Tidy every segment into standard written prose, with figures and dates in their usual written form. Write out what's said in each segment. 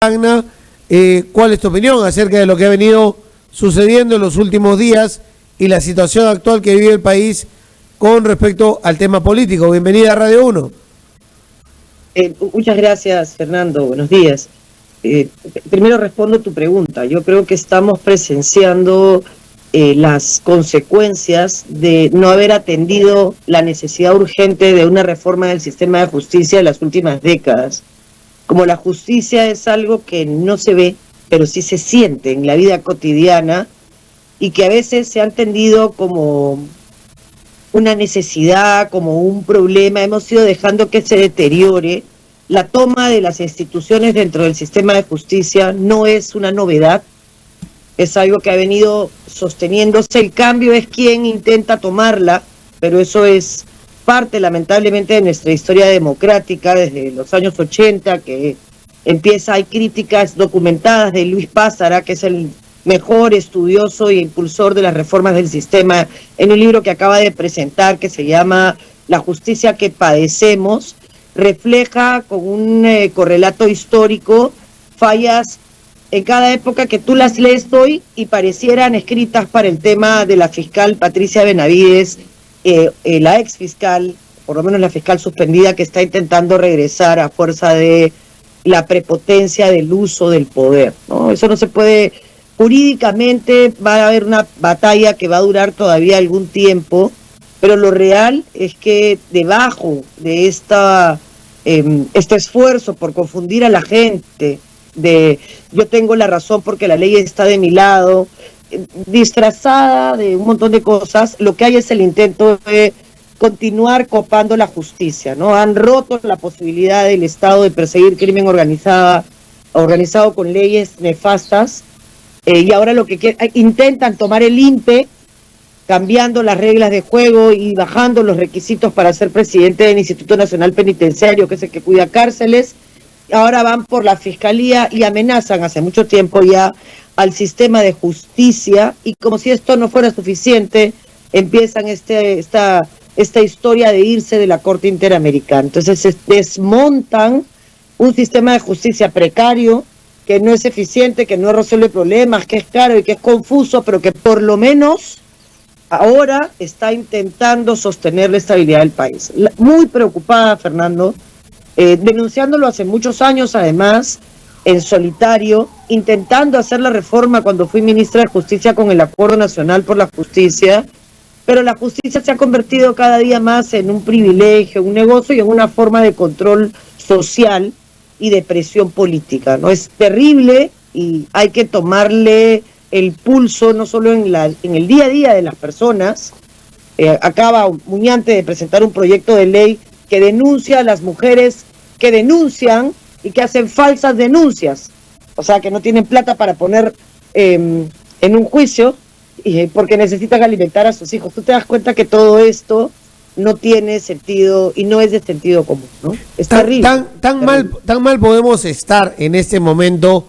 Tacna. ¿Cuál es tu opinión acerca de lo que ha venido sucediendo en los últimos días y la situación actual que vive el país con respecto al tema político? Bienvenida a Radio 1. Muchas gracias, Fernando. Buenos días. Primero respondo tu pregunta. Yo creo que estamos presenciando las consecuencias de no haber atendido la necesidad urgente de una reforma del sistema de justicia en las últimas décadas. Como la justicia es algo que no se ve, pero sí se siente en la vida cotidiana y que a veces se ha entendido como una necesidad, como un problema, hemos ido dejando que se deteriore. La toma de las instituciones dentro del sistema de justicia no es una novedad, es algo que ha venido sosteniéndose. El cambio es quien intenta tomarla, pero eso es parte, lamentablemente, de nuestra historia democrática desde los años 80, que hay críticas documentadas de Luis Pázara, que es el mejor estudioso e impulsor de las reformas del sistema, en un libro que acaba de presentar que se llama La justicia que padecemos. Refleja con un correlato histórico fallas en cada época que tú las lees hoy y parecieran escritas para el tema de la fiscal Patricia Benavides, la ex fiscal, por lo menos la fiscal suspendida, que está intentando regresar a fuerza de la prepotencia del uso del poder, ¿no? Eso no se puede. Jurídicamente va a haber una batalla que va a durar todavía algún tiempo, pero lo real es que debajo de este esfuerzo por confundir a la gente, de yo tengo la razón porque la ley está de mi lado, disfrazada de un montón de cosas, lo que hay es el intento de continuar copando la justicia, ¿no? Han roto la posibilidad del Estado de perseguir crimen organizado con leyes nefastas, y ahora lo que intentan tomar el INPE, cambiando las reglas de juego y bajando los requisitos para ser presidente del Instituto Nacional Penitenciario, que es el que cuida cárceles. Ahora van por la fiscalía y amenazan hace mucho tiempo ya al sistema de justicia, y como si esto no fuera suficiente, empiezan esta historia de irse de la Corte Interamericana. Entonces se desmontan un sistema de justicia precario, que no es eficiente, que no resuelve problemas, que es caro y que es confuso, pero que por lo menos ahora está intentando sostener la estabilidad del país. Muy preocupada, Fernando, denunciándolo hace muchos años, además, en solitario, intentando hacer la reforma cuando fui ministra de Justicia con el Acuerdo Nacional por la Justicia, pero la justicia se ha convertido cada día más en un privilegio, un negocio y en una forma de control social y de presión política, ¿no? Es terrible y hay que tomarle el pulso no solo en el día a día de las personas. Acaba Muñante de presentar un proyecto de ley que denuncia a las mujeres que denuncian y que hacen falsas denuncias, o sea, que no tienen plata para poner en un juicio porque necesitan alimentar a sus hijos. Tú te das cuenta que todo esto no tiene sentido y no es de sentido común, ¿no? Es terrible. Tan mal podemos estar en este momento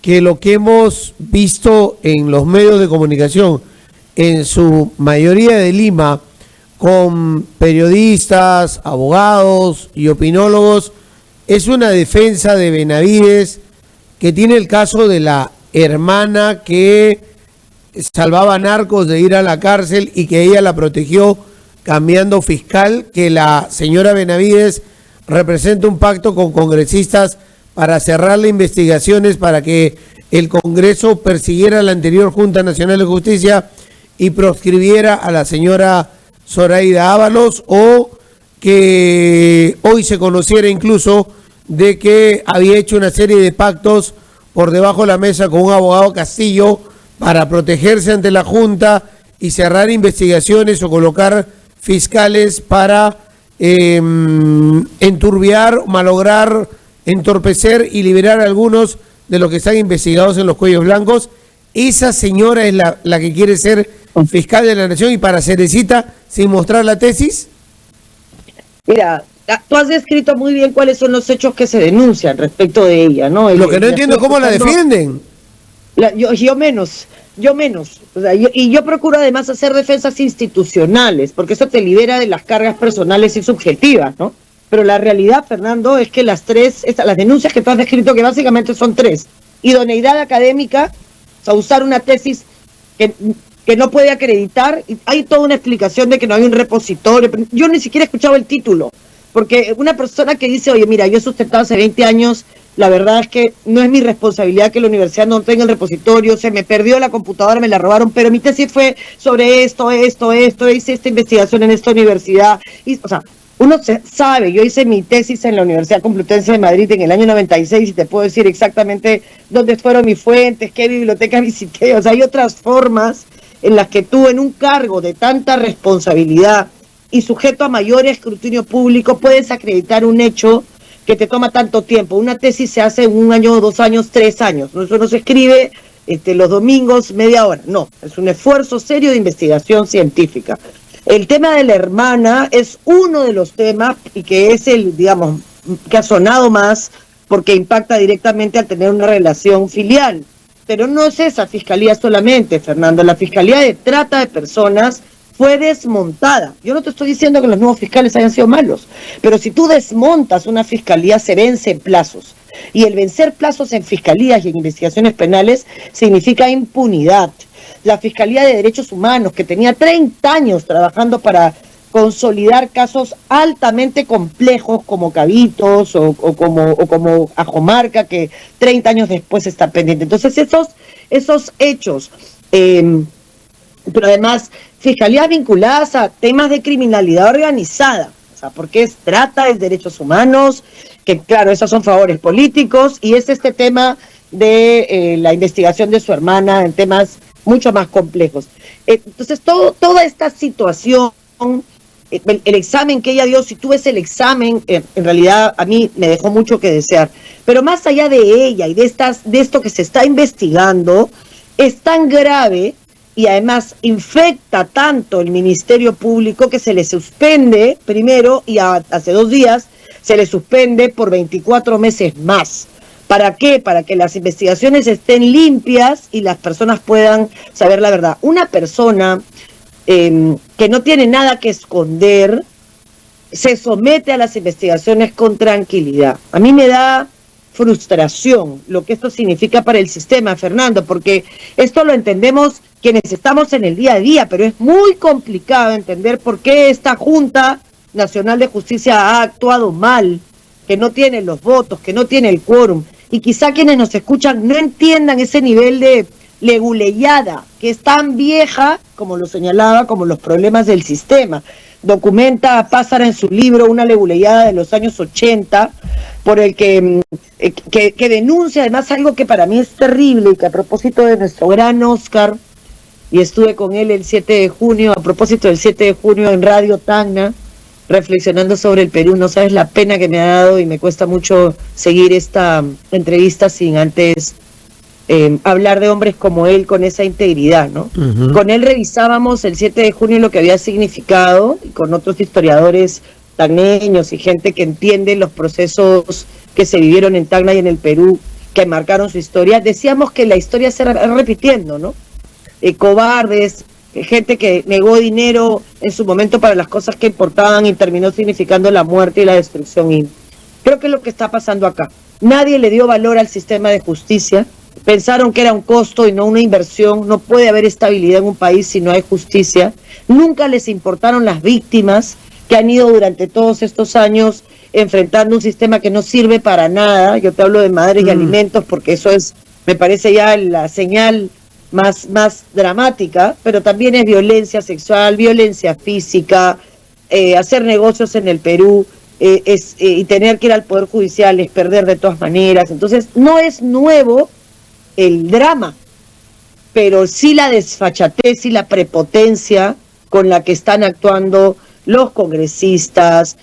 que lo que hemos visto en los medios de comunicación, en su mayoría de Lima, con periodistas, abogados y opinólogos, es una defensa de Benavides, que tiene el caso de la hermana que salvaba narcos de ir a la cárcel y que ella la protegió cambiando fiscal, que la señora Benavides representa un pacto con congresistas para cerrarle investigaciones para que el Congreso persiguiera a la anterior Junta Nacional de Justicia y proscribiera a la señora Zoraida Ábalos, o que hoy se conociera incluso de que había hecho una serie de pactos por debajo de la mesa con un abogado Castillo para protegerse ante la Junta y cerrar investigaciones o colocar fiscales para enturbiar, malograr, entorpecer y liberar a algunos de los que están investigados en los cuellos blancos. Esa señora es la que quiere ser fiscal de la nación, y para Cerecita, sin mostrar la tesis. Mira, tú has descrito muy bien cuáles son los hechos que se denuncian respecto de ella, ¿no? Lo que no entiendo es cómo la defienden. Yo menos. O sea, yo procuro además hacer defensas institucionales, porque eso te libera de las cargas personales y subjetivas, ¿no? Pero la realidad, Fernando, es que las denuncias que tú has descrito, que básicamente son 3: idoneidad académica, o sea, usar una tesis que no puede acreditar, y hay toda una explicación de que no hay un repositorio. Yo ni siquiera he escuchado el título, porque una persona que dice, oye, mira, yo he sustentado hace 20 años, la verdad es que no es mi responsabilidad que la universidad no tenga el repositorio, se me perdió la computadora, me la robaron, pero mi tesis fue sobre esto, hice esta investigación en esta universidad, o sea, uno sabe, yo hice mi tesis en la Universidad Complutense de Madrid en el año 96 y te puedo decir exactamente dónde fueron mis fuentes, qué biblioteca visité. O sea, hay otras formas en las que tú, en un cargo de tanta responsabilidad y sujeto a mayor escrutinio público, puedes acreditar un hecho que te toma tanto tiempo. Una tesis se hace en 1 año, 2 años, 3 años. Eso no se escribe los domingos, media hora. No, es un esfuerzo serio de investigación científica. El tema de la hermana es uno de los temas y que es el, digamos, que ha sonado más porque impacta directamente al tener una relación filial. Pero no es esa fiscalía solamente, Fernando. La fiscalía de trata de personas fue desmontada. Yo no te estoy diciendo que los nuevos fiscales hayan sido malos, pero si tú desmontas una fiscalía, se vence plazos. Y el vencer plazos en fiscalías y en investigaciones penales significa impunidad. La Fiscalía de Derechos Humanos, que tenía 30 años trabajando para consolidar casos altamente complejos como Cabitos o como Ajomarca, que 30 años después está pendiente. Entonces esos hechos, pero además fiscalías vinculadas a temas de criminalidad organizada, o sea, porque es trata, es derechos humanos, que claro, esos son favores políticos, y es este tema de la investigación de su hermana en temas mucho más complejos. Entonces, toda esta situación, el examen que ella dio, si tú ves el examen, en realidad a mí me dejó mucho que desear. Pero más allá de ella y de esto que se está investigando, es tan grave y además infecta tanto el Ministerio Público que se le suspende primero y hace 2 días se le suspende por 24 meses más. ¿Para qué? Para que las investigaciones estén limpias y las personas puedan saber la verdad. Una persona que no tiene nada que esconder se somete a las investigaciones con tranquilidad. A mí me da frustración lo que esto significa para el sistema, Fernando, porque esto lo entendemos quienes estamos en el día a día, pero es muy complicado entender por qué esta Junta Nacional de Justicia ha actuado mal, que no tiene los votos, que no tiene el quórum. Y quizá quienes nos escuchan no entiendan ese nivel de leguleyada, que es tan vieja, como lo señalaba, como los problemas del sistema. Documenta Pázara en su libro una leguleyada de los años 80, por el que denuncia además algo que para mí es terrible y que a propósito de nuestro gran Oscar, y estuve con él el 7 de junio, a propósito del 7 de junio en Radio Tacna, reflexionando sobre el Perú. No sabes la pena que me ha dado y me cuesta mucho seguir esta entrevista sin antes hablar de hombres como él con esa integridad, ¿no? Uh-huh. Con él revisábamos el 7 de junio lo que había significado y con otros historiadores tacneños y gente que entiende los procesos que se vivieron en Tacna y en el Perú, que marcaron su historia. Decíamos que la historia se va repitiendo, ¿no? Cobardes, gente que negó dinero en su momento para las cosas que importaban y terminó significando la muerte y la destrucción. Y creo que es lo que está pasando acá. Nadie le dio valor al sistema de justicia. Pensaron que era un costo y no una inversión. No puede haber estabilidad en un país si no hay justicia. Nunca les importaron las víctimas que han ido durante todos estos años enfrentando un sistema que no sirve para nada. Yo te hablo de madres y alimentos porque eso es, me parece ya la señal más dramática, pero también es violencia sexual, violencia física, hacer negocios en el Perú, y tener que ir al Poder Judicial es perder de todas maneras. Entonces, no es nuevo el drama, pero sí la desfachatez y la prepotencia con la que están actuando los congresistas,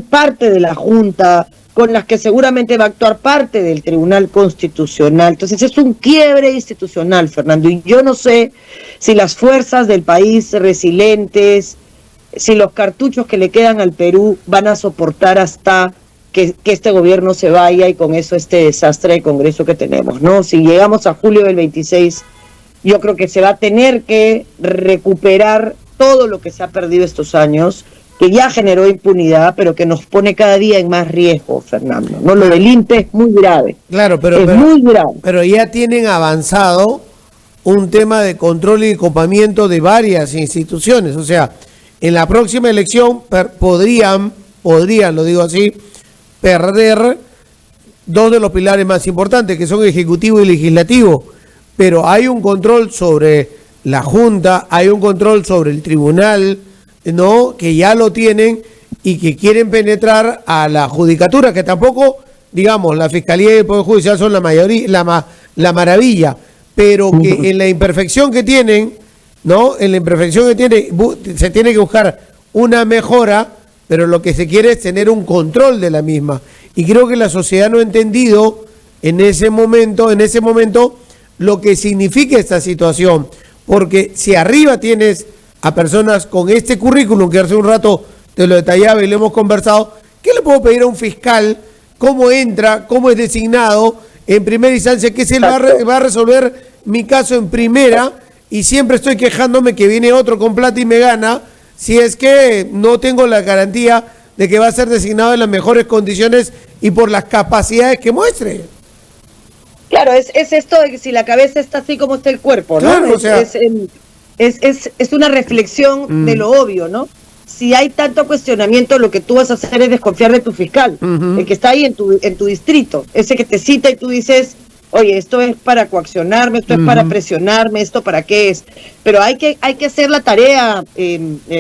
parte de la Junta, con las que seguramente va a actuar parte del Tribunal Constitucional. Entonces es un quiebre institucional, Fernando, y yo no sé si las fuerzas del país resilientes, si los cartuchos que le quedan al Perú van a soportar hasta que este gobierno se vaya y con eso este desastre de Congreso que tenemos, ¿no? Si llegamos a julio del 26, yo creo que se va a tener que recuperar todo lo que se ha perdido estos años, que ya generó impunidad, pero que nos pone cada día en más riesgo, Fernando. No, lo del INPE es muy grave. Claro, Muy grave. Pero ya tienen avanzado un tema de control y copamiento de varias instituciones. O sea, en la próxima elección podrían, lo digo así, perder dos de los pilares más importantes, que son ejecutivo y legislativo. Pero hay un control sobre la Junta, hay un control sobre el tribunal, ¿no? Que ya lo tienen y que quieren penetrar a la judicatura, que tampoco, digamos, la Fiscalía y el Poder Judicial son la mayoría, la maravilla, pero que en la imperfección que tienen, ¿no? En la imperfección que tienen, se tiene que buscar una mejora, pero lo que se quiere es tener un control de la misma. Y creo que la sociedad no ha entendido en ese momento, lo que significa esta situación. Porque si arriba tienes a personas con este currículum, que hace un rato te lo detallaba y lo hemos conversado, ¿qué le puedo pedir a un fiscal? ¿Cómo entra? ¿Cómo es designado? En primera instancia, ¿qué se va a resolver mi caso en primera? Y siempre estoy quejándome que viene otro con plata y me gana, si es que no tengo la garantía de que va a ser designado en las mejores condiciones y por las capacidades que muestre. Claro, es esto de que si la cabeza está así como está el cuerpo, ¿no? Claro, o sea, es una reflexión de lo obvio, ¿no? Si hay tanto cuestionamiento, lo que tú vas a hacer es desconfiar de tu fiscal, el que está ahí en tu distrito, ese que te cita y tú dices, oye, esto es para coaccionarme, esto es para presionarme, esto para qué es. Pero hay que hacer la tarea,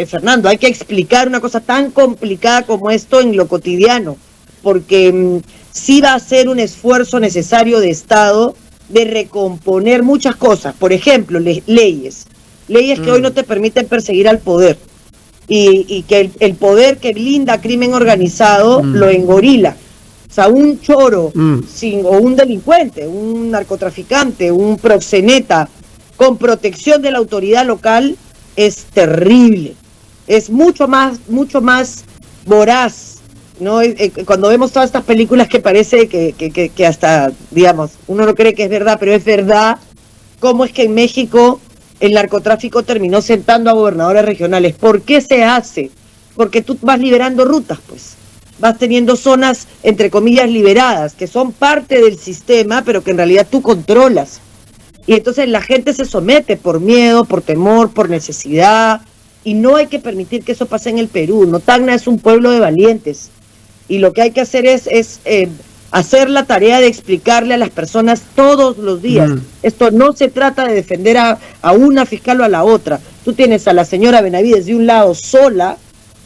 Fernando, hay que explicar una cosa tan complicada como esto en lo cotidiano, porque sí va a ser un esfuerzo necesario de Estado de recomponer muchas cosas. Por ejemplo, leyes que hoy no te permiten perseguir al poder y que el poder que blinda crimen organizado lo engorila. O sea, un choro o un delincuente, un narcotraficante, un proxeneta con protección de la autoridad local es terrible. Es mucho más voraz, ¿no? Cuando vemos todas estas películas que parece que hasta, digamos, uno no cree que es verdad, pero es verdad, cómo es que en México el narcotráfico terminó sentando a gobernadores regionales. ¿Por qué se hace? Porque tú vas liberando rutas, pues. Vas teniendo zonas, entre comillas, liberadas, que son parte del sistema, pero que en realidad tú controlas. Y entonces la gente se somete por miedo, por temor, por necesidad, y no hay que permitir que eso pase en el Perú. No, Tacna es un pueblo de valientes, y lo que hay que hacer es hacer la tarea de explicarle a las personas todos los días. Esto no se trata de defender a una fiscal o a la otra. Tú tienes a la señora Benavides de un lado sola,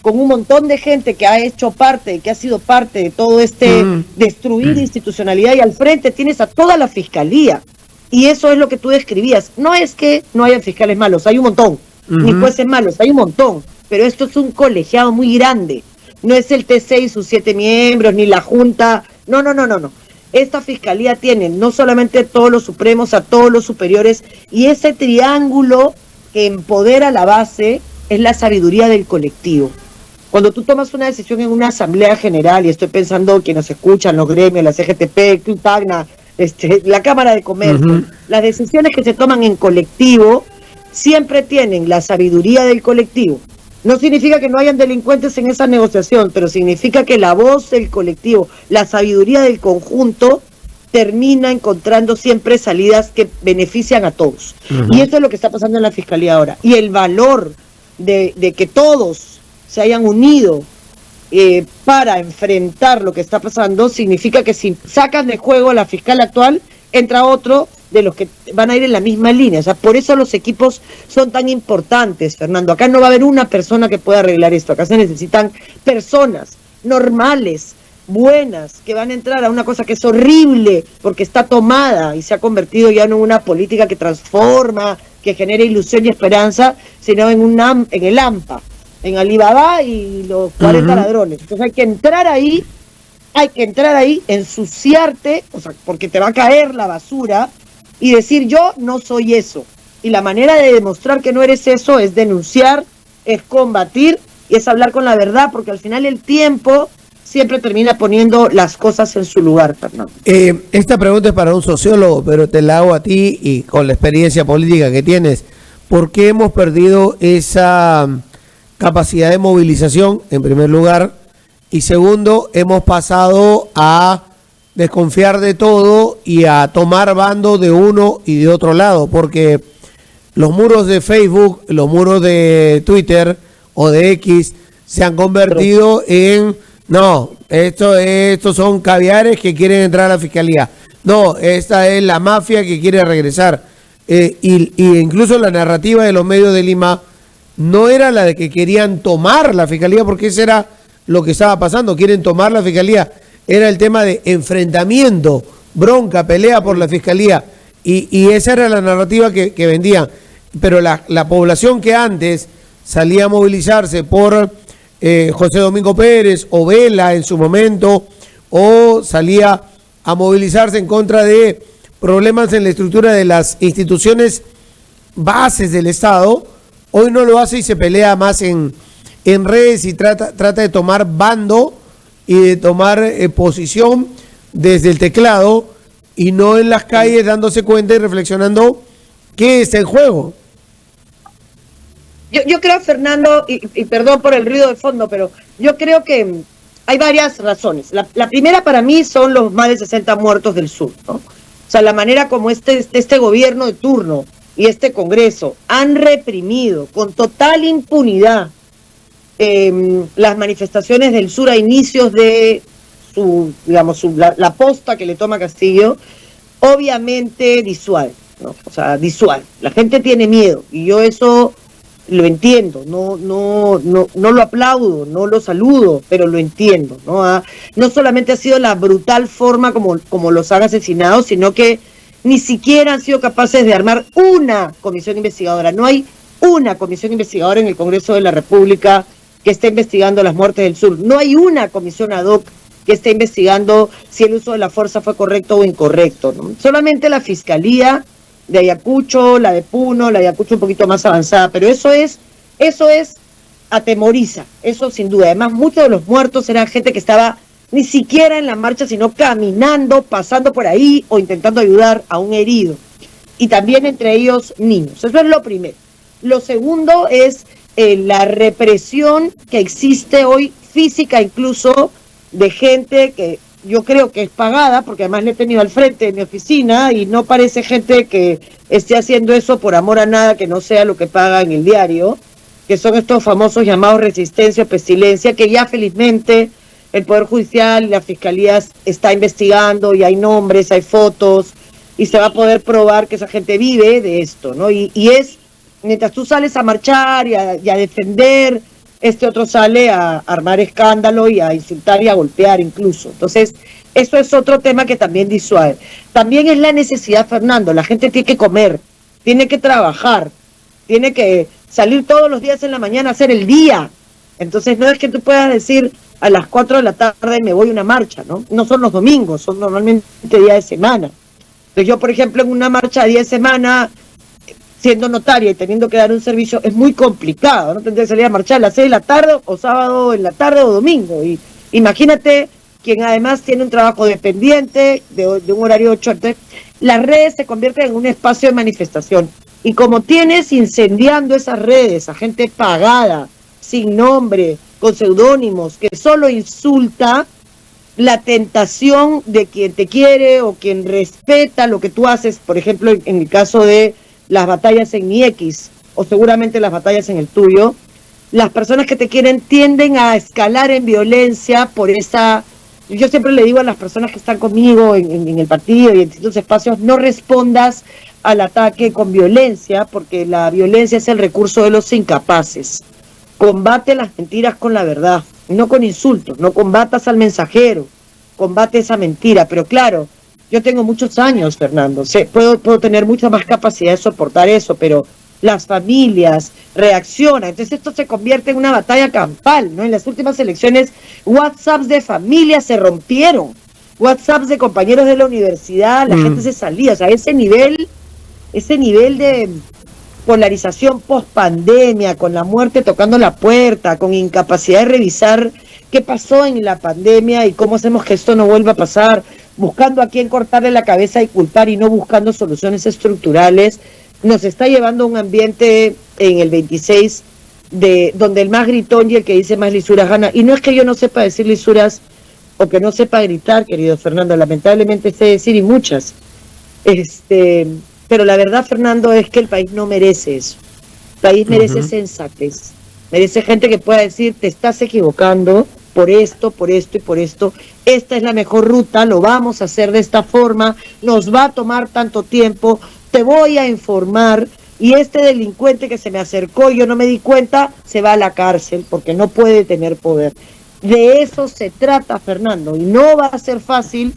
con un montón de gente que ha hecho parte, que ha sido parte de todo este destruir institucionalidad, y al frente tienes a toda la fiscalía. Y eso es lo que tú describías. No es que no haya fiscales malos, hay un montón, ni jueces malos, hay un montón, pero esto es un colegiado muy grande. No es el TC y sus 7 miembros, ni la Junta. No. Esta fiscalía tiene no solamente todos los supremos, a todos los superiores, y ese triángulo que empodera la base es la sabiduría del colectivo. Cuando tú tomas una decisión en una asamblea general, y estoy pensando que nos escuchan los gremios, la CGTP, Club Tacna, la Cámara de Comercio, las decisiones que se toman en colectivo siempre tienen la sabiduría del colectivo. No significa que no hayan delincuentes en esa negociación, pero significa que la voz del colectivo, la sabiduría del conjunto, termina encontrando siempre salidas que benefician a todos. Y eso es lo que está pasando en la Fiscalía ahora. Y el valor de que todos se hayan unido para enfrentar lo que está pasando, significa que si sacan de juego a la fiscal actual, entra otro de los que van a ir en la misma línea. O sea, por eso los equipos son tan importantes, Fernando. Acá no va a haber una persona que pueda arreglar esto. Acá se necesitan personas normales, buenas, que van a entrar a una cosa que es horrible porque está tomada y se ha convertido ya no en una política que transforma, que genera ilusión y esperanza, sino en el AMPA, en Alibaba y los 40 ladrones. Entonces hay que entrar ahí, ensuciarte, o sea, porque te va a caer la basura, y decir yo no soy eso. Y la manera de demostrar que no eres eso es denunciar, es combatir y es hablar con la verdad, porque al final el tiempo siempre termina poniendo las cosas en su lugar, Fernando. Esta pregunta es para un sociólogo, pero te la hago a ti y con la experiencia política que tienes. ¿Por qué hemos perdido esa capacidad de movilización, en primer lugar, y segundo, hemos pasado a desconfiar de todo y a tomar bando de uno y de otro lado, porque los muros de Facebook, los muros de Twitter o de X se han convertido en, no, estos son caviares que quieren entrar a la fiscalía, no, esta es la mafia que quiere regresar, y incluso la narrativa de los medios de Lima no era la de que querían tomar la fiscalía, porque eso era lo que estaba pasando, quieren tomar la fiscalía, era el tema de enfrentamiento, bronca, pelea por la fiscalía, y esa era la narrativa que vendían. Pero la población que antes salía a movilizarse por José Domingo Pérez o Vela en su momento, o salía a movilizarse en contra de problemas en la estructura de las instituciones bases del Estado, hoy no lo hace y se pelea más en redes y trata de tomar bando y de tomar posición desde el teclado y no en las calles dándose cuenta y reflexionando qué está en juego. Yo creo, Fernando, y perdón por el ruido de fondo, pero yo creo que hay varias razones. La primera para mí son los más de 60 muertos del sur, ¿no? O sea, la manera como este gobierno de turno y este Congreso han reprimido con total impunidad las manifestaciones del sur a inicios de la posta que le toma Castillo, obviamente disuade, ¿no? O sea, disuade. La gente tiene miedo y yo eso lo entiendo, no lo aplaudo, no lo saludo, pero lo entiendo, ¿no? No solamente ha sido la brutal forma como los han asesinado, sino que ni siquiera han sido capaces de armar una comisión investigadora. No hay una comisión investigadora en el Congreso de la República que esté investigando las muertes del sur. No hay una comisión ad hoc que esté investigando si el uso de la fuerza fue correcto o incorrecto, ¿no? Solamente la Fiscalía de Ayacucho, la de Puno, la de Ayacucho un poquito más avanzada, pero eso es atemoriza, eso sin duda. Además, muchos de los muertos eran gente que estaba ni siquiera en la marcha, sino caminando, pasando por ahí o intentando ayudar a un herido. Y también entre ellos niños. Eso es lo primero. Lo segundo es la represión que existe hoy, física incluso, de gente que yo creo que es pagada, porque además le he tenido al frente de mi oficina y no parece gente que esté haciendo eso por amor a nada que no sea lo que paga en el diario, que son estos famosos llamados resistencia o pestilencia, que ya felizmente el Poder Judicial y la Fiscalía está investigando y hay nombres, hay fotos y se va a poder probar que esa gente vive de esto, ¿no? Y es, mientras tú sales a marchar y a defender, este otro sale a armar escándalo y a insultar y a golpear incluso. Entonces, eso es otro tema que también disuade. También es la necesidad, Fernando, la gente tiene que comer, tiene que trabajar, tiene que salir todos los días en la mañana a hacer el día. Entonces, no es que tú puedas decir a las 4 de la tarde me voy a una marcha, ¿no? No son los domingos, son normalmente días de semana. Entonces, yo, por ejemplo, en una marcha de día de semana, siendo notaria y teniendo que dar un servicio, es muy complicado, ¿no? Tendría que salir a marchar a las 6 de la tarde, o sábado en la tarde, o domingo. Y imagínate quien además tiene un trabajo dependiente, de un horario de 8 horas. Las redes se convierten en un espacio de manifestación. Y como tienes incendiando esas redes a gente pagada, sin nombre, con seudónimos, que solo insulta, la tentación de quien te quiere o quien respeta lo que tú haces, por ejemplo, en el caso de las batallas en mi X, o seguramente las batallas en el tuyo, las personas que te quieren tienden a escalar en violencia por esa... Yo siempre le digo a las personas que están conmigo en el partido y en distintos espacios, no respondas al ataque con violencia, porque la violencia es el recurso de los incapaces. Combate las mentiras con la verdad, no con insultos, no combatas al mensajero, combate esa mentira, pero claro, yo tengo muchos años, Fernando, puedo tener mucha más capacidad de soportar eso, pero las familias reaccionan, entonces esto se convierte en una batalla campal, ¿no? En las últimas elecciones, WhatsApps de familias se rompieron, WhatsApps de compañeros de la universidad, la gente se salía, o sea, ese nivel de polarización post pandemia, con la muerte tocando la puerta, con incapacidad de revisar qué pasó en la pandemia y cómo hacemos que esto no vuelva a pasar, buscando a quién cortarle la cabeza y culpar y no buscando soluciones estructurales, nos está llevando a un ambiente en el 26 de donde el más gritón y el que dice más lisuras gana. Y no es que yo no sepa decir lisuras o que no sepa gritar, querido Fernando, lamentablemente sé decir y muchas. Pero la verdad, Fernando, es que el país no merece eso. El país merece sensatez. Merece gente que pueda decir, te estás equivocando por esto y por esto. Esta es la mejor ruta, lo vamos a hacer de esta forma, nos va a tomar tanto tiempo, te voy a informar. Y este delincuente que se me acercó y yo no me di cuenta, se va a la cárcel porque no puede tener poder. De eso se trata, Fernando, y no va a ser fácil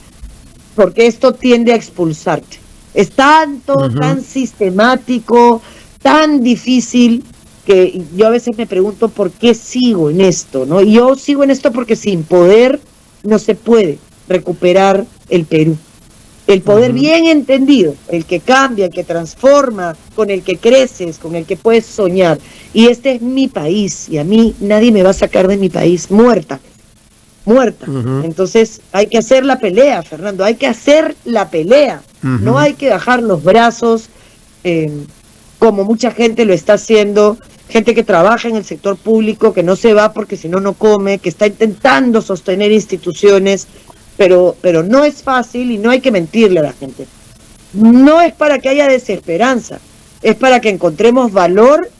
porque esto tiende a expulsarte. Es tanto, tan sistemático, tan difícil, que yo a veces me pregunto por qué sigo en esto, ¿no? Y yo sigo en esto porque sin poder no se puede recuperar el Perú. El poder bien entendido, el que cambia, el que transforma, con el que creces, con el que puedes soñar. Y este es mi país, y a mí nadie me va a sacar de mi país muerta. Entonces hay que hacer la pelea, Fernando, hay que hacer la pelea. No hay que bajar los brazos como mucha gente lo está haciendo, gente que trabaja en el sector público, que no se va porque si no, no come, que está intentando sostener instituciones, pero no es fácil y no hay que mentirle a la gente. No es para que haya desesperanza, es para que encontremos valor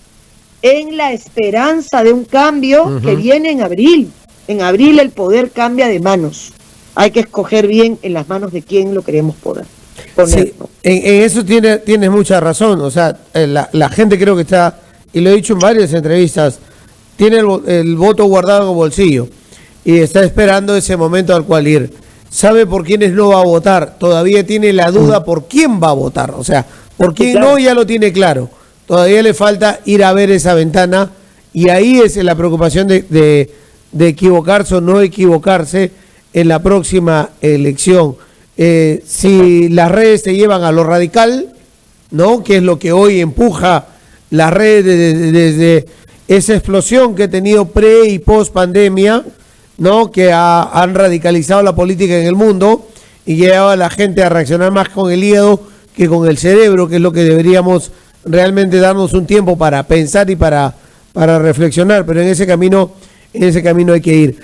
en la esperanza de un cambio que viene en abril. En abril el poder cambia de manos. Hay que escoger bien en las manos de quién lo queremos poner. Sí, en eso tienes mucha razón. O sea, la gente creo que está, y lo he dicho en varias entrevistas, tiene el voto guardado en el bolsillo y está esperando ese momento al cual ir. Sabe por quiénes no va a votar, todavía tiene la duda por quién va a votar. O sea, por quién no ya lo tiene claro. Todavía le falta ir a ver esa ventana y ahí es la preocupación de equivocarse o no equivocarse en la próxima elección. Si las redes te llevan a lo radical, ¿no? Que es lo que hoy empuja las redes desde esa explosión que ha tenido pre y post pandemia, ¿no? Que han radicalizado la política en el mundo y llevado a la gente a reaccionar más con el hígado que con el cerebro, que es lo que deberíamos realmente darnos un tiempo para pensar y para reflexionar, pero en ese camino hay que ir.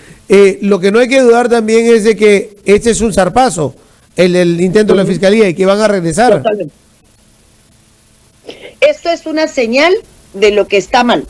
Lo que no hay que dudar también es de que este es un zarpazo, el intento de la Fiscalía, y que van a regresar. Totalmente. Esto es una señal de lo que está mal.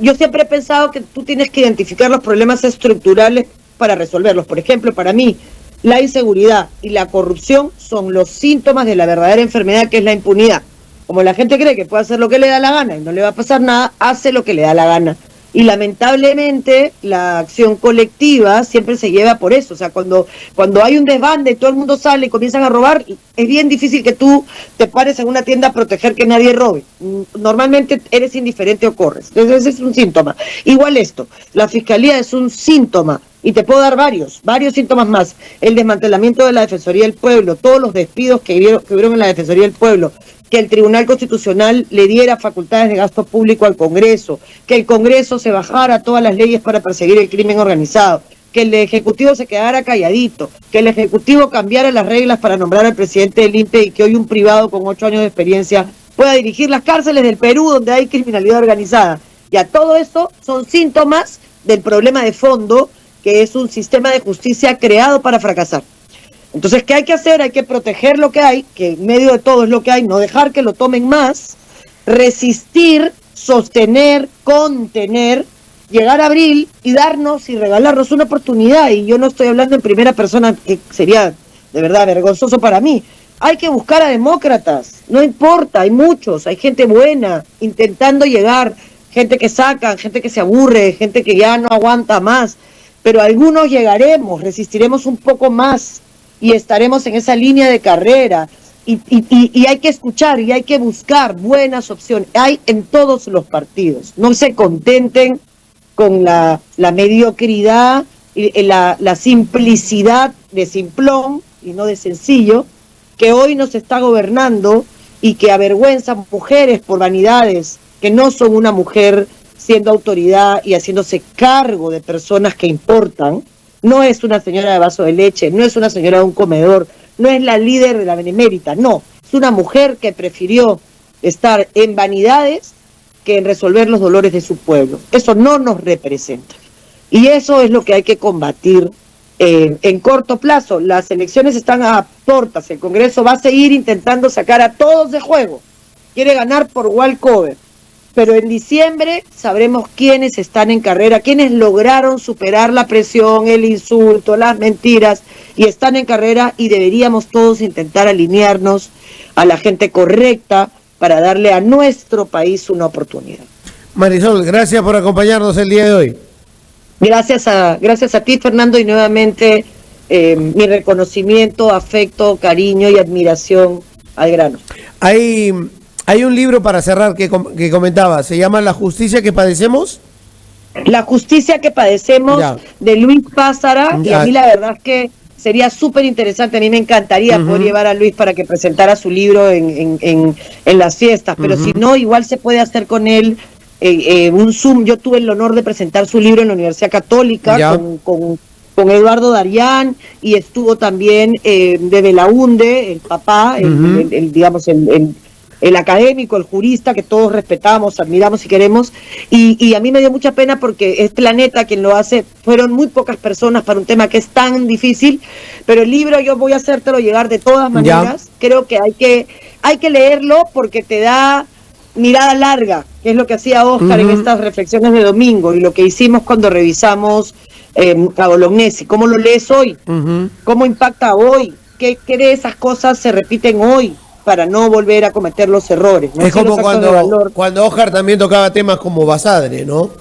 Yo siempre he pensado que tú tienes que identificar los problemas estructurales para resolverlos. Por ejemplo, para mí, la inseguridad y la corrupción son los síntomas de la verdadera enfermedad, que es la impunidad. Como la gente cree que puede hacer lo que le da la gana y no le va a pasar nada, hace lo que le da la gana. Y lamentablemente la acción colectiva siempre se lleva por eso. O sea, cuando hay un desbande y todo el mundo sale y comienzan a robar, es bien difícil que tú te pares en una tienda a proteger que nadie robe. Normalmente eres indiferente o corres. Entonces ese es un síntoma. Igual esto, la Fiscalía es un síntoma. Y te puedo dar varios síntomas más. El desmantelamiento de la Defensoría del Pueblo, todos los despidos que hubieron en la Defensoría del Pueblo, que el Tribunal Constitucional le diera facultades de gasto público al Congreso, que el Congreso se bajara todas las leyes para perseguir el crimen organizado, que el Ejecutivo se quedara calladito, que el Ejecutivo cambiara las reglas para nombrar al presidente del INPE y que hoy un privado con 8 años de experiencia pueda dirigir las cárceles del Perú donde hay criminalidad organizada. Ya todo eso son síntomas del problema de fondo, que es un sistema de justicia creado para fracasar. Entonces, ¿qué hay que hacer? Hay que proteger lo que hay, que en medio de todo es lo que hay, no dejar que lo tomen más, resistir, sostener, contener, llegar a abril y darnos y regalarnos una oportunidad. Y yo no estoy hablando en primera persona, que sería de verdad vergonzoso para mí. Hay que buscar a demócratas, no importa, hay muchos, hay gente buena intentando llegar, gente que sacan, gente que se aburre, gente que ya no aguanta más. Pero algunos llegaremos, resistiremos un poco más y estaremos en esa línea de carrera. Y hay que escuchar y hay que buscar buenas opciones. Hay en todos los partidos. No se contenten con la mediocridad, y la simplicidad de simplón y no de sencillo, que hoy nos está gobernando y que avergüenza a mujeres por vanidades, que no son una mujer siendo autoridad y haciéndose cargo de personas que importan. No es una señora de vaso de leche, no es una señora de un comedor, no es la líder de la Benemérita, no, es una mujer que prefirió estar en vanidades que en resolver los dolores de su pueblo. Eso no nos representa. Y eso es lo que hay que combatir en corto plazo. Las elecciones están a puertas, el Congreso va a seguir intentando sacar a todos de juego. Quiere ganar por walkover. Pero en diciembre sabremos quiénes están en carrera, quiénes lograron superar la presión, el insulto, las mentiras, y están en carrera, y deberíamos todos intentar alinearnos a la gente correcta para darle a nuestro país una oportunidad. Marisol, gracias por acompañarnos el día de hoy. Gracias a ti, Fernando, y nuevamente mi reconocimiento, afecto, cariño y admiración al grano. Hay un libro para cerrar que comentaba, se llama La justicia que padecemos. La justicia que padecemos, ya, de Luis Pázara, ya. Y a mí la verdad es que sería súper interesante, a mí me encantaría poder llevar a Luis para que presentara su libro en las fiestas, pero si no, igual se puede hacer con él un Zoom. Yo tuve el honor de presentar su libro en la Universidad Católica con Eduardo Darián, y estuvo también de Belaunde, el papá, digamos, el académico, el jurista que todos respetamos, admiramos y queremos, y a mí me dio mucha pena porque es Planeta quien lo hace, fueron muy pocas personas para un tema que es tan difícil, pero el libro yo voy a hacértelo llegar de todas maneras. Creo que hay que leerlo porque te da mirada larga, que es lo que hacía Oscar en estas reflexiones de domingo, y lo que hicimos cuando revisamos a Bolognesi. ¿Cómo lo lees hoy? ¿Cómo impacta hoy? ¿Qué de esas cosas se repiten hoy para no volver a cometer los errores? ¿No? Es como cuando Oscar también tocaba temas como Basadre, ¿no?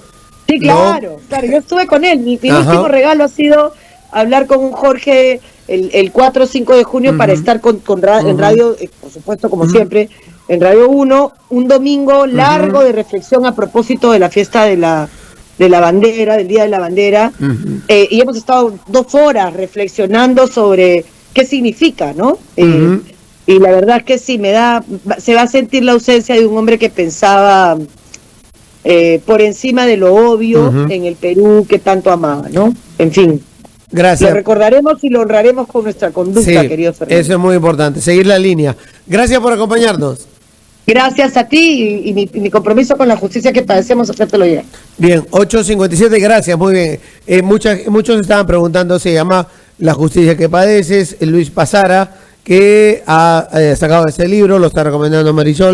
Sí, claro, claro, yo estuve con él. Mi último regalo ha sido hablar con un Jorge el 4 o 5 de junio para estar en radio, por supuesto, como siempre, en Radio 1, un domingo largo de reflexión a propósito de la fiesta de la bandera, del Día de la Bandera, y hemos estado 2 horas reflexionando sobre qué significa, ¿no? Y la verdad es que sí, se va a sentir la ausencia de un hombre que pensaba por encima de lo obvio en el Perú que tanto amaba, ¿no? En fin. Gracias. Lo recordaremos y lo honraremos con nuestra conducta, querido Fernando. Eso es muy importante, seguir la línea. Gracias por acompañarnos. Gracias a ti, y mi compromiso con la justicia que padecemos, hacértelo llegar. Bien, 8:57, gracias, muy bien. Muchos estaban preguntando, se llama La justicia que padeces, Luis Pázara, que ha sacado este libro, lo está recomendando Marisol.